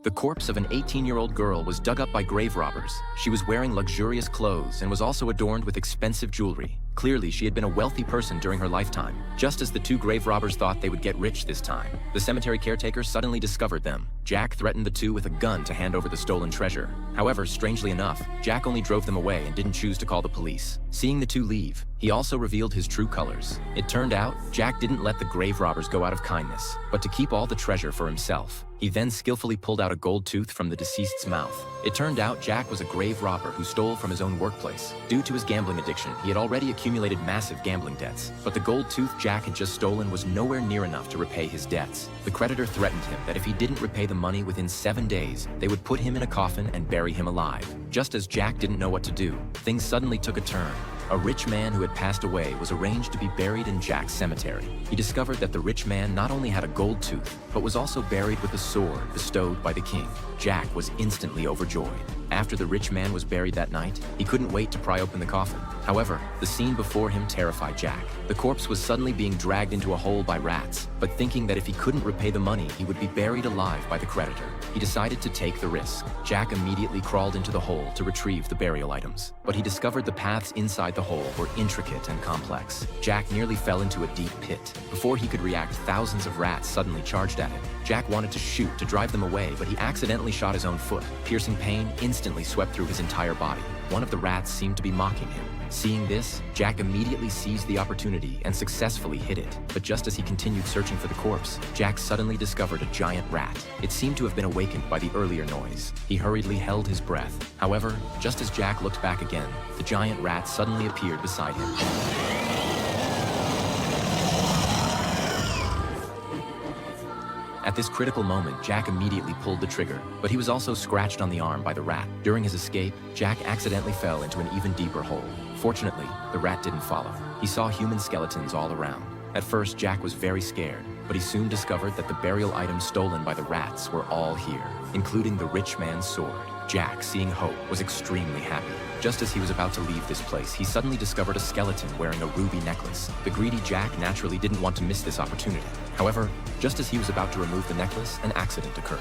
The corpse of an 18-year-old girl was dug up by grave robbers. She was wearing luxurious clothes and was also adorned with expensive jewelry. Clearly, she had been a wealthy person during her lifetime. Just as the two grave robbers thought they would get rich this time, the cemetery caretaker suddenly discovered them. Jack threatened the two with a gun to hand over the stolen treasure. However, strangely enough, Jack only drove them away and didn't choose to call the police. Seeing the two leave, he also revealed his true colors. It turned out, Jack didn't let the grave robbers go out of kindness, but to keep all the treasure for himself. He then skillfully pulled out a gold tooth from the deceased's mouth. It turned out Jack was a grave robber who stole from his own workplace. Due to his gambling addiction, he had already accumulated massive gambling debts. But the gold tooth Jack had just stolen was nowhere near enough to repay his debts. The creditor threatened him that if he didn't repay the money within 7 days, they would put him in a coffin and bury him alive. Just as Jack didn't know what to do, things suddenly took a turn. A rich man who had passed away was arranged to be buried in Jack's cemetery. He discovered that the rich man not only had a gold tooth, but was also buried with a sword bestowed by the king. Jack was instantly overjoyed. After the rich man was buried that night, he couldn't wait to pry open the coffin. However, the scene before him terrified Jack. The corpse was suddenly being dragged into a hole by rats, but thinking that if he couldn't repay the money, he would be buried alive by the creditor. He decided to take the risk. Jack immediately crawled into the hole to retrieve the burial items, but he discovered the paths inside the hole were intricate and complex. Jack nearly fell into a deep pit. Before he could react, thousands of rats suddenly charged at him. Jack wanted to shoot to drive them away, but he accidentally shot his own foot. Piercing pain instantly swept through his entire body. One of the rats seemed to be mocking him. Seeing this, Jack immediately seized the opportunity and successfully hit it. But just as he continued searching for the corpse, Jack suddenly discovered a giant rat. It seemed to have been awakened by the earlier noise. He hurriedly held his breath. However, just as Jack looked back again, the giant rat suddenly appeared beside him. At this critical moment, Jack immediately pulled the trigger, but he was also scratched on the arm by the rat. During his escape, Jack accidentally fell into an even deeper hole. Fortunately, the rat didn't follow. He saw human skeletons all around. At first, Jack was very scared, but he soon discovered that the burial items stolen by the rats were all here, including the rich man's sword. Jack, seeing hope, was extremely happy. Just as he was about to leave this place, he suddenly discovered a skeleton wearing a ruby necklace. The greedy Jack naturally didn't want to miss this opportunity. However, just as he was about to remove the necklace, an accident occurred.